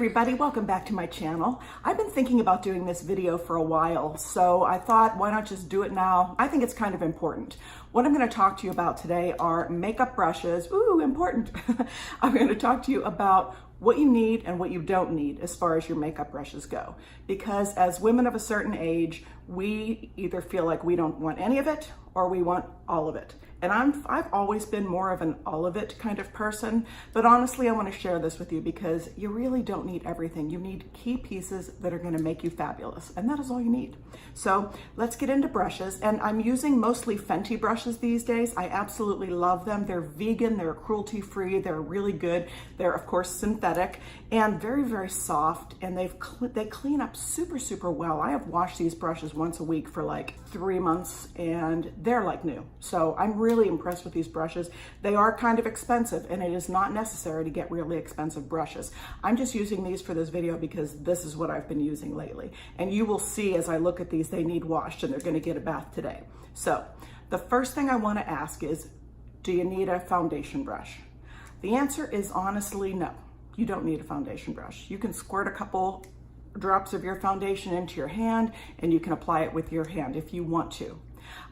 everybody, welcome back to my channel. I've been thinking about doing this video for a while, so I thought, why not just do it now? I think it's kind of important. What I'm going to talk to you about today are makeup brushes. Ooh, important. I'm going to talk to you about what you need and what you don't need as far as your makeup brushes go. Because as women of a certain age, we either feel like we don't want any of it or we want all of it. And I've always been more of an all of it kind of person, but honestly, I want to share this with you because you really don't need everything. You need key pieces that are going to make you fabulous, and that is all you need. So let's get into brushes, and I'm using mostly Fenty brushes these days. I absolutely love them. They're vegan, they're cruelty-free, they're really good. They're of course synthetic and very, very soft, and they clean up super, super well. I have washed these brushes once a week for like 3 months, and they're like new. So I'm really impressed with these brushes. They are kind of expensive, and it is not necessary to get really expensive brushes. I'm just using these for this video because this is what I've been using lately. And you will see as I look at these, they need washed and they're going to get a bath today. So the first thing I want to ask is, do you need a foundation brush? The answer is honestly no. You don't need a foundation brush. You can squirt a couple drops of your foundation into your hand and you can apply it with your hand if you want to.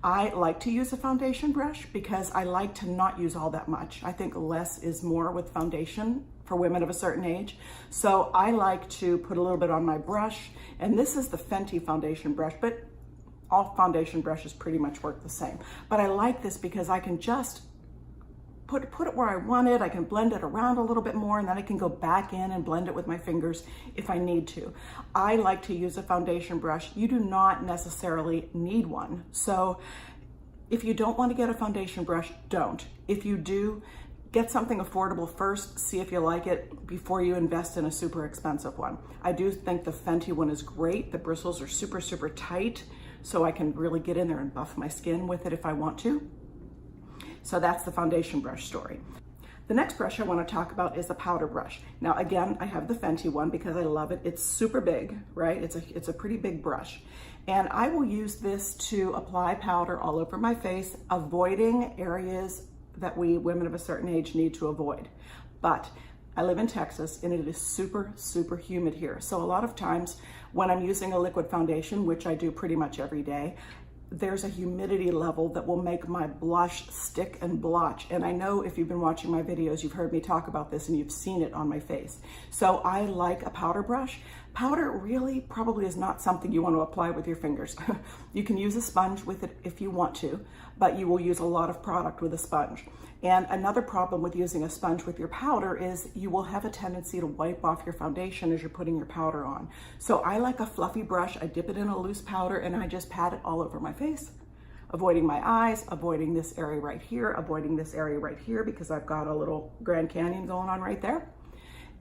I like to use a foundation brush because I like to not use all that much. I think less is more with foundation for women of a certain age. So I like to put a little bit on my brush, and this is the Fenty foundation brush, but all foundation brushes pretty much work the same. But I like this because I can just put it where I want it. I can blend it around a little bit more, and then I can go back in and blend it with my fingers if I need to. I like to use a foundation brush. You do not necessarily need one. So if you don't want to get a foundation brush, don't. If you do, get something affordable first, see if you like it before you invest in a super expensive one. I do think the Fenty one is great. The bristles are super, super tight, so I can really get in there and buff my skin with it if I want to. So that's the foundation brush story. The next brush I want to talk about is the powder brush. Now again, I have the Fenty one because I love it. It's super big, right? It's a pretty big brush. And I will use this to apply powder all over my face, avoiding areas that we women of a certain age need to avoid. But I live in Texas and it is super, super humid here. So a lot of times when I'm using a liquid foundation, which I do pretty much every day, there's a humidity level that will make my blush stick and blotch. And I know if you've been watching my videos, you've heard me talk about this and you've seen it on my face. So I like a powder brush. Powder really probably is not something you want to apply with your fingers. You can use a sponge with it if you want to, but you will use a lot of product with a sponge. And another problem with using a sponge with your powder is you will have a tendency to wipe off your foundation as you're putting your powder on. So I like a fluffy brush. I dip it in a loose powder and I just pat it all over my face, avoiding my eyes, avoiding this area right here, avoiding this area right here because I've got a little Grand Canyon going on right there.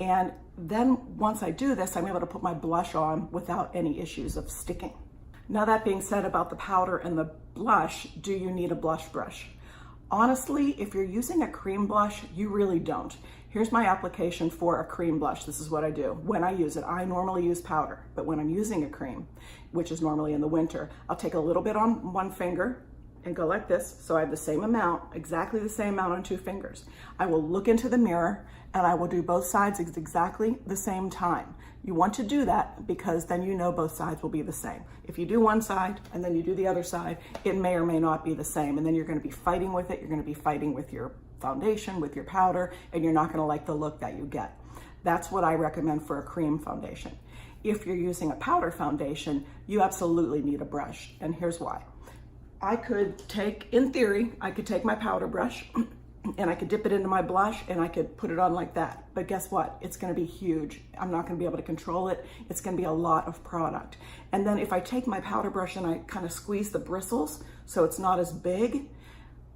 And then once I do this, I'm able to put my blush on without any issues of sticking. Now that being said about the powder and the blush, do you need a blush brush? Honestly, if you're using a cream blush, you really don't. Here's my application for a cream blush. This is what I do. When I use it, I normally use powder, but when I'm using a cream, which is normally in the winter, I'll take a little bit on one finger and go like this. So I have the same amount, exactly the same amount on 2 fingers. I will look into the mirror and I will do both sides at exactly the same time. You want to do that because then you know both sides will be the same. If you do one side and then you do the other side, it may or may not be the same. And then you're going to be fighting with it. You're going to be fighting with your foundation, with your powder, and you're not going to like the look that you get. That's what I recommend for a cream foundation. If you're using a powder foundation, you absolutely need a brush. And here's why. I could take, in theory, I could take my powder brush and I could dip it into my blush and I could put it on like that. But guess what? It's gonna be huge. I'm not gonna be able to control it. It's gonna be a lot of product. And then if I take my powder brush and I kind of squeeze the bristles so it's not as big,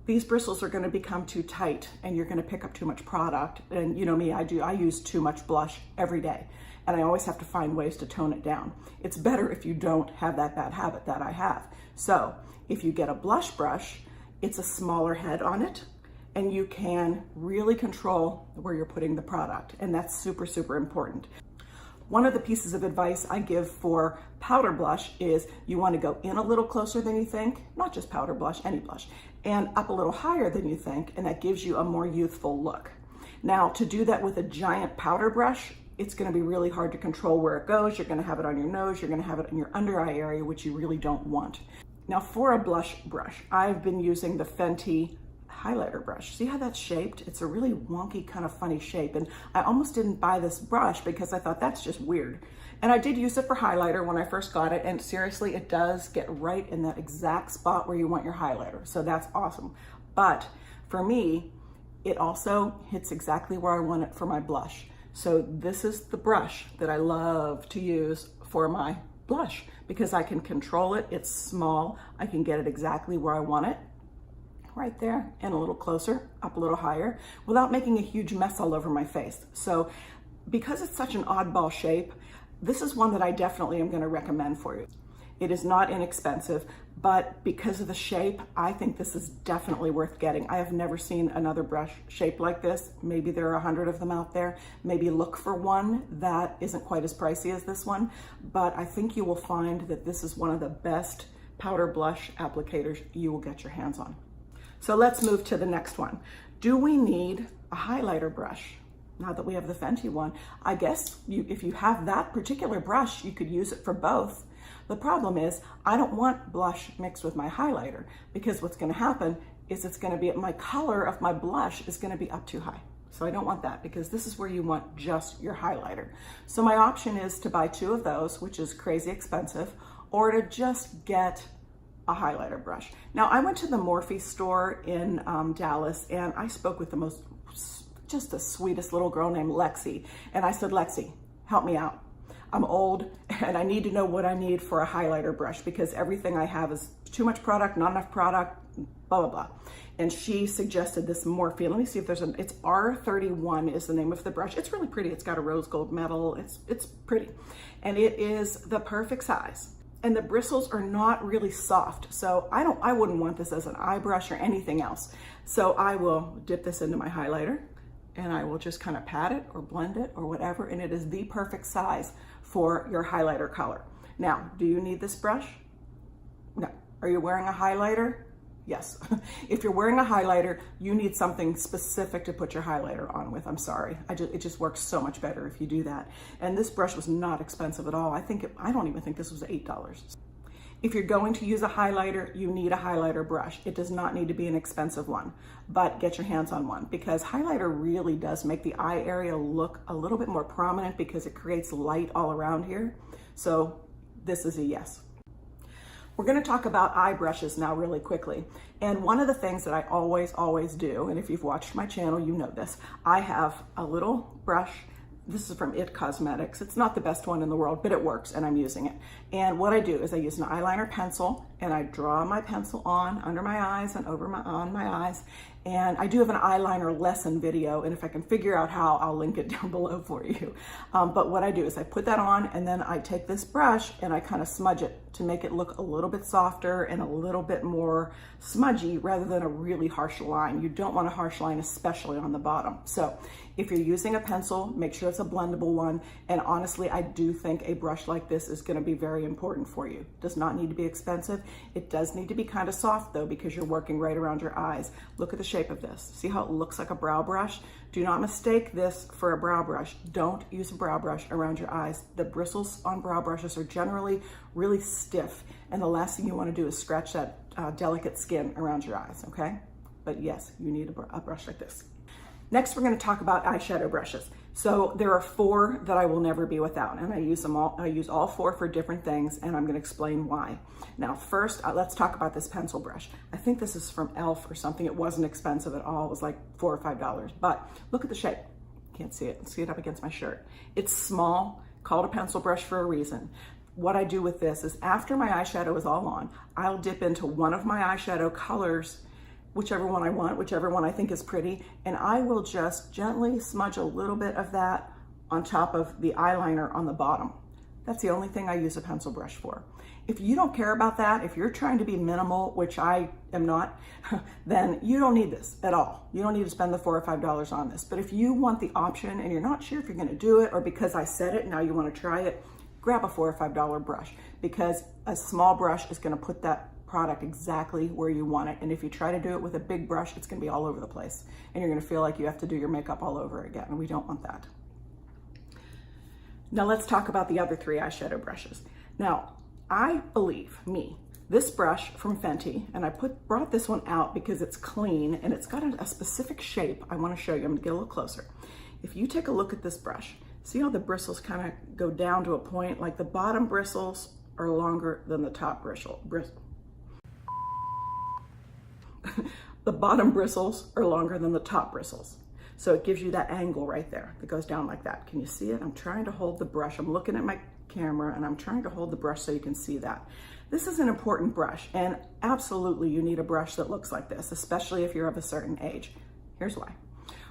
these bristles are gonna become too tight and you're gonna pick up too much product. And you know me, I use too much blush every day. And I always have to find ways to tone it down. It's better if you don't have that bad habit that I have. So if you get a blush brush, it's a smaller head on it and you can really control where you're putting the product. And that's super, super important. One of the pieces of advice I give for powder blush is you want to go in a little closer than you think, not just powder blush, any blush, and up a little higher than you think, and that gives you a more youthful look. Now, to do that with a giant powder brush, it's gonna be really hard to control where it goes. You're gonna have it on your nose, you're gonna have it in your under eye area, which you really don't want. Now for a blush brush, I've been using the Fenty highlighter brush. See how that's shaped? It's a really wonky, kind of funny shape. And I almost didn't buy this brush because I thought that's just weird. And I did use it for highlighter when I first got it. And seriously, it does get right in that exact spot where you want your highlighter. So that's awesome. But for me, it also hits exactly where I want it for my blush. So this is the brush that I love to use for my blush because I can control it. It's small. I can get it exactly where I want it. Right there, and a little closer, up a little higher, without making a huge mess all over my face. So because it's such an oddball shape, this is one that I definitely am going to recommend for you. It is not inexpensive, but because of the shape, I think this is definitely worth getting. I have never seen another brush shaped like this. Maybe there are 100 of them out there. Maybe look for one that isn't quite as pricey as this one, but I think you will find that this is one of the best powder blush applicators you will get your hands on. So let's move to the next one. Do we need a highlighter brush? Now that we have the Fenty one, I guess if you have that particular brush, you could use it for both. The problem is I don't want blush mixed with my highlighter because what's gonna happen is it's gonna be, my color of my blush is gonna be up too high. So I don't want that because this is where you want just your highlighter. So my option is to buy 2 of those, which is crazy expensive, or to just get a highlighter brush. Now I went to the Morphe store in Dallas and I spoke with just the sweetest little girl named Lexi. And I said, Lexi, help me out. I'm old and I need to know what I need for a highlighter brush because everything I have is too much product, not enough product, blah, blah, blah. And she suggested this Morphe. Let me see if there's it's R31 is the name of the brush. It's really pretty. It's got a rose gold metal. It's pretty. And it is the perfect size. And the bristles are not really soft. So I wouldn't want this as an eye brush or anything else. So I will dip this into my highlighter and I will just kind of pat it or blend it or whatever. And it is the perfect size for your highlighter color. Now, do you need this brush? No. Are you wearing a highlighter? Yes. If you're wearing a highlighter, you need something specific to put your highlighter on with. I'm sorry. It just works so much better if you do that. And this brush was not expensive at all. I don't even think this was $8. If you're going to use a highlighter, you need a highlighter brush. It does not need to be an expensive one, but get your hands on one because highlighter really does make the eye area look a little bit more prominent because it creates light all around here. So this is a yes. We're going to talk about eye brushes now really quickly. And one of the things that I always do, and if you've watched my channel, you know this, I have a little brush. This is from IT Cosmetics. It's not the best one in the world, but it works and I'm using it. And what I do is I use an eyeliner pencil and I draw my pencil on under my eyes and on my eyes. And I do have an eyeliner lesson video, and if I can figure out how, I'll link it down below for you. But what I do is I put that on and then I take this brush and I kind of smudge it to make it look a little bit softer and a little bit more smudgy rather than a really harsh line. You don't want a harsh line, especially on the bottom. So if you're using a pencil, make sure it's a blendable one. And honestly, I do think a brush like this is going to be very important for you. Does not need to be expensive. It does need to be kind of soft though, because you're working right around your eyes. Look at the shape of this. See how it looks like a brow brush? Do not mistake this for a brow brush. Don't use a brow brush around your eyes. The bristles on brow brushes are generally really stiff, and the last thing you want to do is scratch that delicate skin around your eyes, okay? But yes, you need a brush like this. Next, we're going to talk about eyeshadow brushes. So there are 4 that I will never be without, and I use them all. I use all 4 for different things, and I'm going to explain why. Now, first, let's talk about this pencil brush. I think this is from e.l.f. or something. It wasn't expensive at all. It was like $4 or $5, but look at the shape. Can't see it. See it up against my shirt. It's small, called a pencil brush for a reason. What I do with this is after my eyeshadow is all on, I'll dip into one of my eyeshadow colors, whichever one I want, whichever one I think is pretty, and I will just gently smudge a little bit of that on top of the eyeliner on the bottom. That's the only thing I use a pencil brush for. If you don't care about that, if you're trying to be minimal, which I am not, then you don't need this at all. You don't need to spend the $4 or $5 on this. But if you want the option and you're not sure if you're gonna do it, or because I said it, now you wanna try it, grab a $4 or $5 brush, because a small brush is gonna put that product exactly where you want it. And if you try to do it with a big brush, it's gonna be all over the place. And you're gonna feel like you have to do your makeup all over again, and we don't want that. Now let's talk about the other 3 eyeshadow brushes. Now, I believe, this brush from Fenty, and I brought this one out because it's clean and it's got a specific shape I want to show you. I'm gonna get a little closer. If you take a look at this brush, see how the bristles kind of go down to a point, like the bottom bristles are longer than the top bristle. The bottom bristles are longer than the top bristles. So it gives you that angle right there that goes down like that. Can you see it? I'm trying to hold the brush. I'm looking at my camera and I'm trying to hold the brush so you can see that. This is an important brush, and absolutely you need a brush that looks like this, especially if you're of a certain age. Here's why.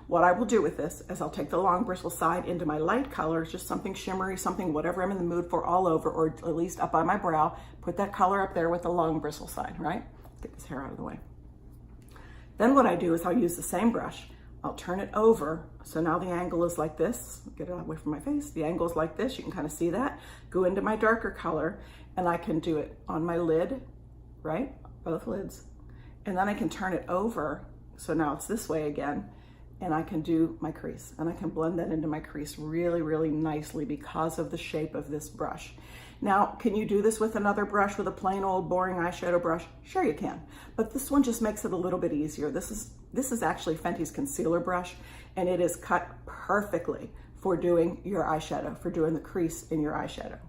What I will do with this is I'll take the long bristle side into my light colors, just something shimmery, something whatever I'm in the mood for all over, or at least up on my brow. Put that color up there with the long bristle side, right? Get this hair out of the way. Then what I do is I'll use the same brush. I'll turn it over. So now the angle is like this. Get it away from my face. The angle is like this. You can kind of see that. Go into my darker color and I can do it on my lid, right? Both lids. And then I can turn it over. So now it's this way again. And I can do my crease and I can blend that into my crease really, really nicely because of the shape of this brush. Now, can you do this with another brush, with a plain old boring eyeshadow brush? Sure you can, but this one just makes it a little bit easier. This is actually Fenty's concealer brush, and it is cut perfectly for doing your eyeshadow, for doing the crease in your eyeshadow.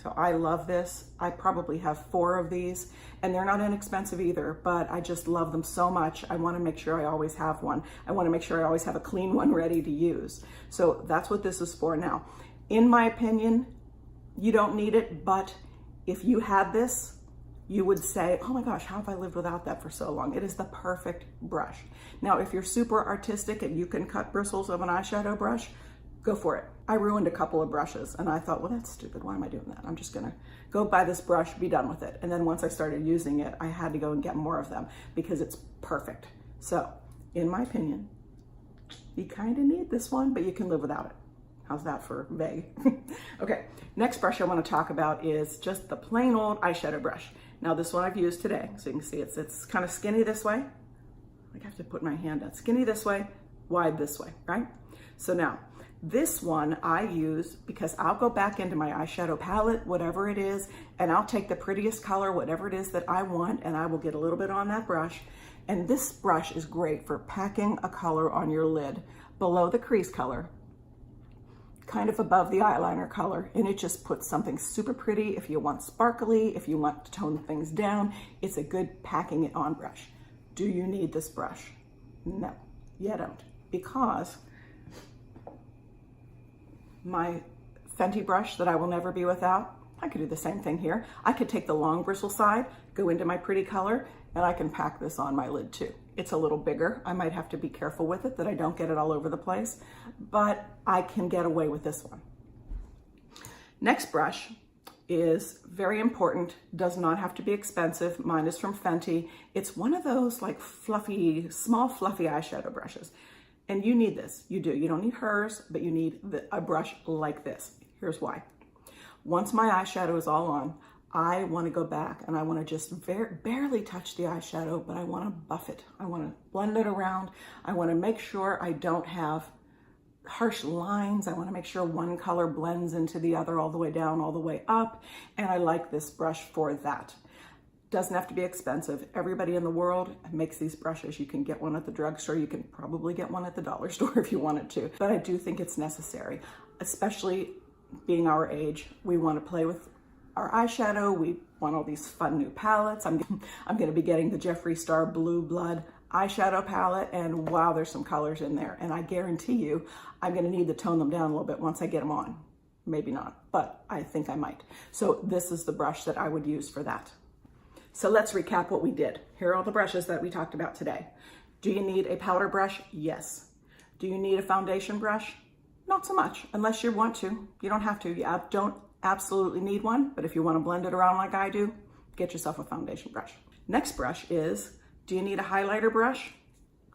So I love this. I probably have 4 of these, and they're not inexpensive either, but I just love them so much. I want to make sure I always have one. I want to make sure I always have a clean one ready to use. So that's what this is for. Now, in my opinion, you don't need it, but if you had this, you would say, oh my gosh, how have I lived without that for so long? It is the perfect brush. Now, if you're super artistic and you can cut bristles of an eyeshadow brush, go for it. I ruined a couple of brushes and I thought, well, that's stupid. Why am I doing that? I'm just gonna go buy this brush, be done with it. And then once I started using it, I had to go and get more of them because it's perfect. So in my opinion, you kind of need this one, but you can live without it. How's that for vague? Okay, next brush I want to talk about is just the plain old eyeshadow brush. Now this one I've used today, so you can see it's kind of skinny this way. I have to put my hand out. Skinny this way, wide this way, right? So now, this one I use because I'll go back into my eyeshadow palette, whatever it is, and I'll take the prettiest color, whatever it is that I want, and I will get a little bit on that brush. And this brush is great for packing a color on your lid below the crease color, kind of above the eyeliner color, and it just puts something super pretty. If you want sparkly, if you want to tone things down, it's a good packing it on brush. Do you need this brush? No, you don't, because my Fenty brush that I will never be without, I could do the same thing here. I could take the long bristle side, go into my pretty color, and I can pack this on my lid too. It's a little bigger. I might have to be careful with it that I don't get it all over the place, but I can get away with this one. Next brush is very important, does not have to be expensive. Mine is from Fenty. It's one of those like fluffy, small fluffy eyeshadow brushes. And you need this, you do. You don't need hers, but you need a brush like this. Here's why. Once my eyeshadow is all on, I want to go back and I want to just barely touch the eyeshadow, but I want to buff it. I want to blend it around. I want to make sure I don't have harsh lines. I want to make sure one color blends into the other all the way down, all the way up. And I like this brush for that. Doesn't have to be expensive. Everybody in the world makes these brushes. You can get one at the drugstore. You can probably get one at the dollar store if you wanted to. But I do think it's necessary, especially being our age. We want to play with our eyeshadow. We want all these fun new palettes. I'm going to be getting the Jeffree Star Blue Blood eyeshadow palette, and wow, there's some colors in there. And I guarantee you, I'm going to need to tone them down a little bit once I get them on. Maybe not, but I think I might. So this is the brush that I would use for that. So let's recap what we did. Here are all the brushes that we talked about today. Do you need a powder brush? Yes. Do you need a foundation brush? Not so much, unless you want to. You don't have to. You don't absolutely need one, but if you want to blend it around like I do, get yourself a foundation brush. Next brush is, do you need a highlighter brush?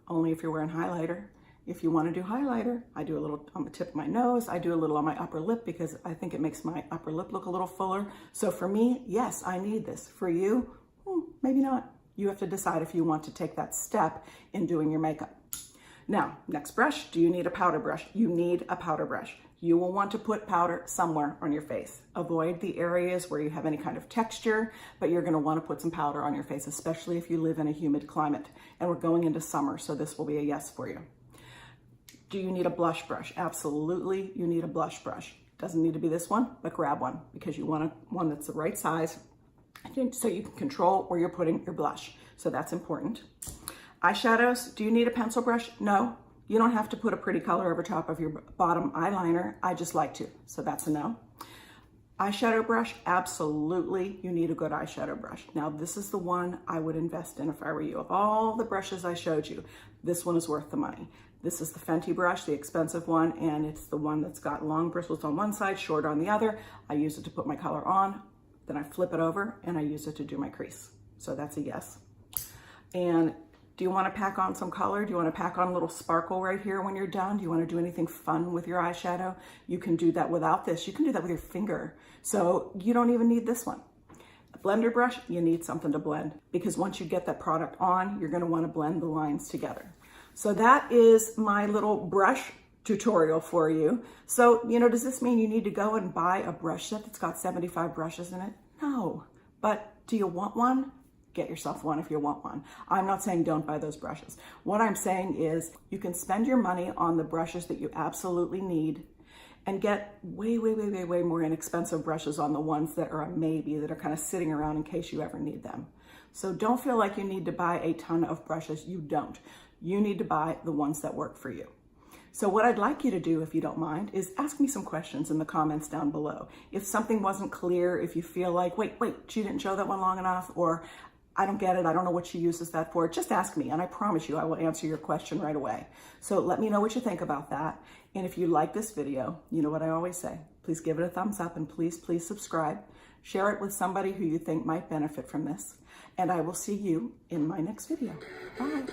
Only if you're wearing highlighter. If you want to do highlighter, I do a little on the tip of my nose. I do a little on my upper lip because I think it makes my upper lip look a little fuller. So for me, yes, I need this. For you, maybe not. You have to decide if you want to take that step in doing your makeup. Now, next brush, do you need a powder brush? You need a powder brush. You will want to put powder somewhere on your face. Avoid the areas where you have any kind of texture, but you're gonna wanna put some powder on your face, especially if you live in a humid climate. And we're going into summer, so this will be a yes for you. Do you need a blush brush? Absolutely, you need a blush brush. Doesn't need to be this one, but grab one because you want one that's the right size so you can control where you're putting your blush. So that's important. Eyeshadows, do you need a pencil brush? No. You don't have to put a pretty color over top of your bottom eyeliner. I just like to, so that's a no. Eyeshadow brush, absolutely, you need a good eyeshadow brush. Now, this is the one I would invest in if I were you. Of all the brushes I showed you, this one is worth the money. This is the Fenty brush, the expensive one, and it's the one that's got long bristles on one side, short on the other. I use it to put my color on, then I flip it over, and I use it to do my crease. So that's a yes. And do you want to pack on some color? Do you want to pack on a little sparkle right here when you're done? Do you want to do anything fun with your eyeshadow? You can do that without this. You can do that with your finger. So you don't even need this one. A blender brush, you need something to blend because once you get that product on, you're going to want to blend the lines together. So that is my little brush tutorial for you. So, does this mean you need to go and buy a brush set that's got 75 brushes in it? No. But do you want one? Get yourself one if you want one. I'm not saying don't buy those brushes. What I'm saying is you can spend your money on the brushes that you absolutely need and get way more inexpensive brushes on the ones that are a maybe, that are kind of sitting around in case you ever need them. So don't feel like you need to buy a ton of brushes. You don't. You need to buy the ones that work for you. So what I'd like you to do, if you don't mind, is ask me some questions in the comments down below. If something wasn't clear, if you feel like, wait, she didn't show that one long enough, or I don't get it, I don't know what she uses that for, just ask me and I promise you I will answer your question right away. So let me know what you think about that. And if you like this video, you know what I always say, please give it a thumbs up and please subscribe. Share it with somebody who you think might benefit from this. And I will see you in my next video. Bye.